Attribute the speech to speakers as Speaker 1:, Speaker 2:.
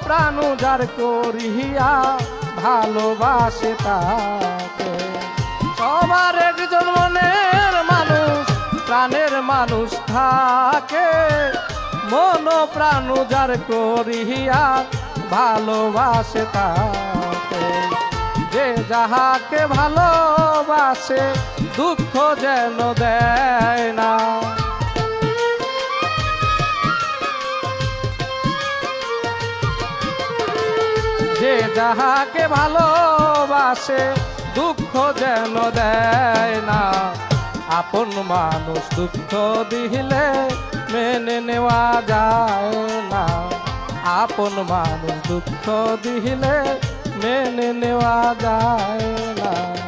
Speaker 1: প্রাণ যার করিয়া ভালোবাসে তাকে। সবার একজন মনের মানুষ, প্রাণের মানুষ থাকে, মন প্রাণ যার করিয়া ভালোবাসে তাকে। যে যাহাকে ভালোবাসে দুঃখ যেন দেয় না। যে যাহাকে ভালোবাসে দুঃখ যেন দেয় না। আপন মানুষ দুঃখ দিলে মেনে নেওয়া যায় না। আপন মানুষ দুঃখ দিলে মেনে নেওয়া যায় না।